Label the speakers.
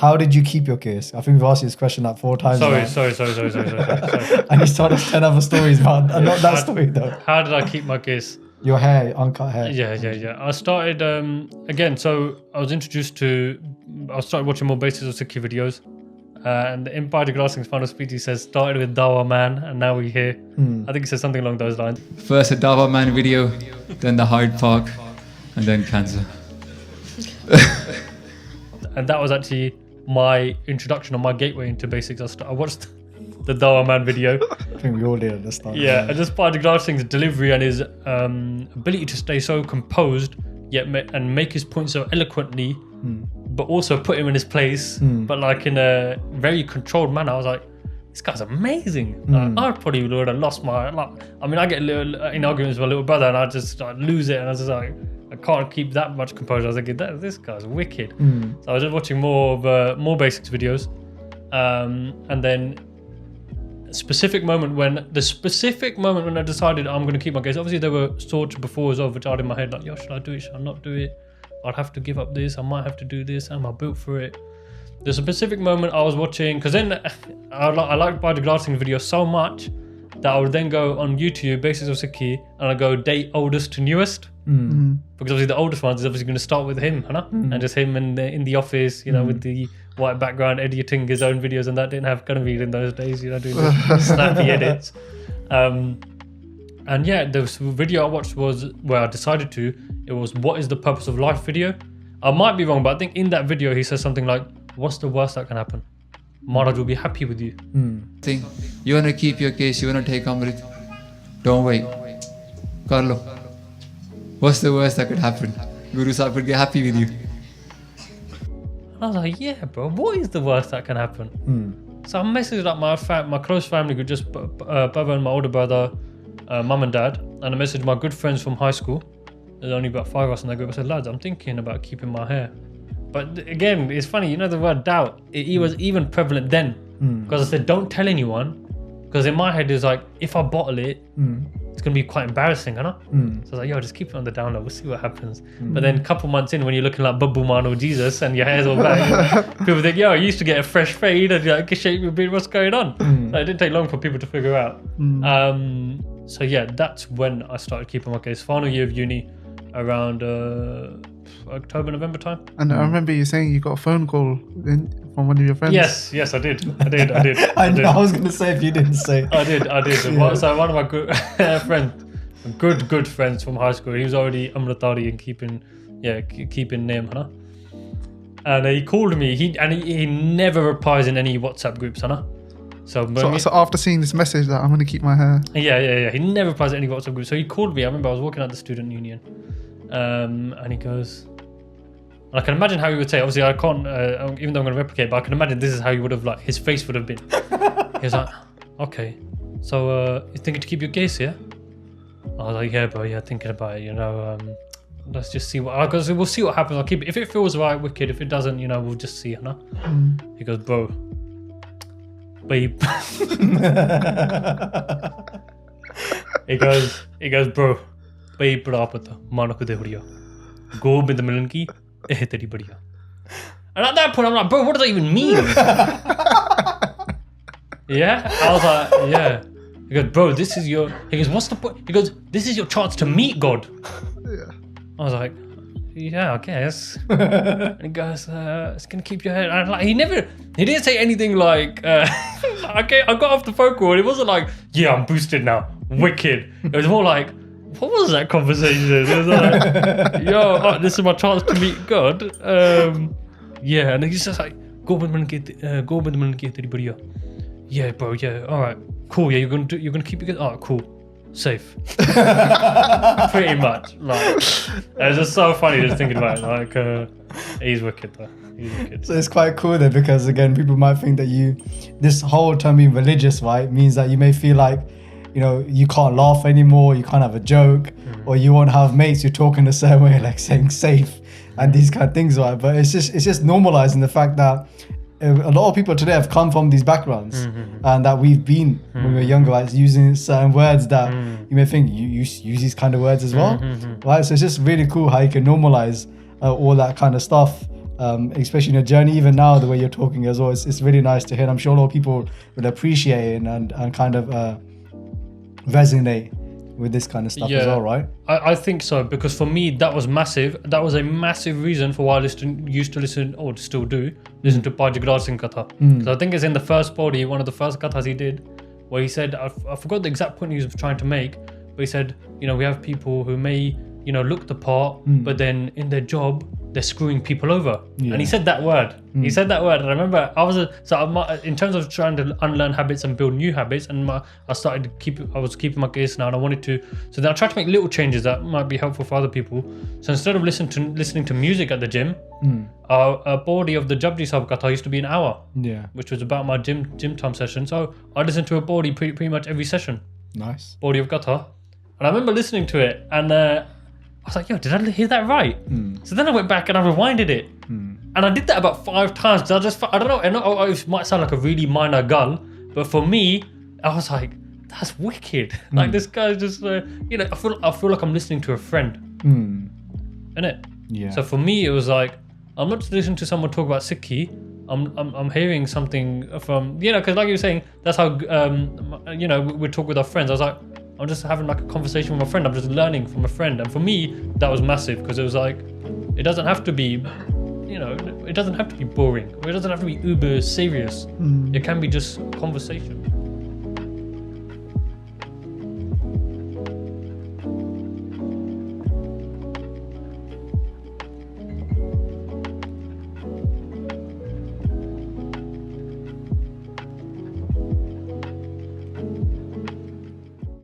Speaker 1: how did you keep your case? I think we've asked you this question like 4 times.
Speaker 2: Sorry.
Speaker 1: And you started 10 other stories, but not that story though.
Speaker 2: How did I keep my case?
Speaker 1: Your hair, uncut hair.
Speaker 2: Yeah. I started, again, so I started watching more Basics of Sikhi videos. And in Parchar Singh's final speech, he says, started with Dawa Man, and now we're here. I think he says something along those lines.
Speaker 3: First a Dawa Man video, then the Hyde Park, and then cancer.
Speaker 2: And that was actually my introduction or my gateway into basics. I watched the Dawa Man video.
Speaker 1: I think we all did at the start.
Speaker 2: Yeah, and just Parchar Singh's delivery and his ability to stay so composed, yet make his point so eloquently, but also put him in his place, but like in a very controlled manner. I was like, this guy's amazing. I probably would have lost my. I get in arguments with my little brother, and I just lose it, and I was just like, I can't keep that much composure. I was like, this guy's wicked. So I was just watching more basics videos, and then the specific moment when I decided I'm going to keep my gaze. Obviously, there were thoughts before as well, which I had in my head like, yo, should I do it? Should I not do it? I'd have to give up this. I might have to do this. Am I built for it? There's a specific moment I was watching, because then I liked Parchar Singh's video so much that I would then go on YouTube, Basics of Sikhi, and I go date oldest to newest. Because obviously the oldest ones is obviously going to start with him, and just him in the office, with the white background, editing his own videos, and that didn't have Ganveer in those days, doing the snappy edits. And yeah, the video I watched was where I decided to. It was "What is the purpose of life?" video. I might be wrong, but I think in that video he says something like, "What's the worst that can happen? Maharaj will be happy with you."
Speaker 3: You want to keep your case, you want to take Amrit, don't wait. Karlo. What's the worst that could happen? Guru Sahib could get happy with you.
Speaker 2: And I was like, yeah, bro, what is the worst that can happen? So I messaged up my close family group, just Baba and my older brother, mum and dad, and I messaged my good friends from high school. There's only about 5 of us in that group. I said, lads, I'm thinking about keeping my hair. But again, it's funny, the word doubt, it was even prevalent then. Because I said, don't tell anyone. Because in my head, it was like, if I bottle it, it's going to be quite embarrassing, So I was like, yo, just keep it on the down low. We'll see what happens. But then a couple months in, when you're looking like Babu Man or Jesus and your hair's all back, people think, yo, I used to get a fresh fade and you're like, shape your beard, what's going on? So it didn't take long for people to figure out. So yeah, that's when I started keeping my case. Final year of uni, around October, November time. And
Speaker 4: I remember you saying you got a phone call from one of your friends.
Speaker 2: Yes, I did.
Speaker 1: I was going to say if you didn't say.
Speaker 2: I did. So one of my good friends, good friends from high school, he was already Amritari and keeping name, and he called me. He never replies in any WhatsApp groups, So
Speaker 4: after seeing this message that I'm going to keep my hair.
Speaker 2: Yeah. He never replies to any WhatsApp group. So he called me. I remember I was working at the student union. And he goes, and I can imagine how he would say, obviously I can't, even though I'm going to replicate, but I can imagine this is how he would have, his face would have been. He was like, okay, so you're thinking to keep your case, yeah? I was like, yeah, bro, thinking about it, let's just see because we'll see what happens. I'll keep it. If it feels right, wicked. If it doesn't, we'll just see, He goes, bro, babe. he goes, bro, babe, prapata, mano ko de badiya. Gobind milan ki, eh teri badiya. And at that point, I'm like, bro, what does that even mean? Yeah? I was like, yeah. He goes, bro, this is your... He goes, what's the point? He goes, this is your chance to meet God.
Speaker 4: Yeah.
Speaker 2: I was like, yeah, I guess. And he goes, it's going to keep your head... And like, he didn't say anything like... I got off the phone call and it wasn't like, yeah, I'm boosted now. Wicked. It was more like, what was that conversation? It was like, yo, this is my chance to meet God. Yeah, and he's just like, Gobind milan ki teri badiya. Yeah, bro, yeah, alright. Cool, yeah, you're gonna keep it. Oh, cool. Safe. Pretty much. It's just so funny just thinking about it. He's wicked though. He's wicked.
Speaker 1: So it's quite cool there because again, people might think that this whole term being religious, right, means that you may feel like, you can't laugh anymore, you can't have a joke, or you won't have mates, you're talking a certain way, like saying safe and these kind of things, right? But it's just normalizing the fact that a lot of people today have come from these backgrounds and that we've been when we were younger, right, using certain words that you may think you use these kind of words as well, right? So it's just really cool how you can normalize all that kind of stuff especially in your journey, even now, the way you're talking as well. It's really nice to hear. I'm sure a lot of people will appreciate it and kind of resonate with this kind of stuff as well, right?
Speaker 2: I think so, because for me that was massive. That was a massive reason for why I used to listen, or still do, listen to Parchar Singh Katha. Because I think it's in the first body, one of the first kathas he did, where he said, I forgot the exact point he was trying to make, but he said, we have people who may, look the part, but then in their job, they're screwing people over. And he said that word. He said that word. And I remember in terms of trying to unlearn habits and build new habits, and I was keeping my case now, and I wanted to. So then I tried to make little changes that might be helpful for other people. So instead of listening to music at the gym, a body of the Japji Sahib Katha used to be an hour. Yeah. Which was about my gym time session. So I listened to a body pretty much every session.
Speaker 1: Nice.
Speaker 2: Body of Katha. And I remember listening to it, and I was like, yo, did I hear that right? So then I went back and I rewinded it. And I did that about 5 times because I don't know, it might sound like a really minor gull, but for me, I was like, that's wicked. Like this guy's just, I feel like I'm listening to a friend. Innit? Yeah. So for me, it was like, I'm not just listening to someone talk about Sikhi, I'm hearing something from, because like you were saying, that's how, we talk with our friends. I was like, I'm just having like a conversation with my friend. I'm just learning from a friend. And for me, that was massive, because it was like, it doesn't have to be, it doesn't have to be boring, or it doesn't have to be uber serious. It can be just a conversation.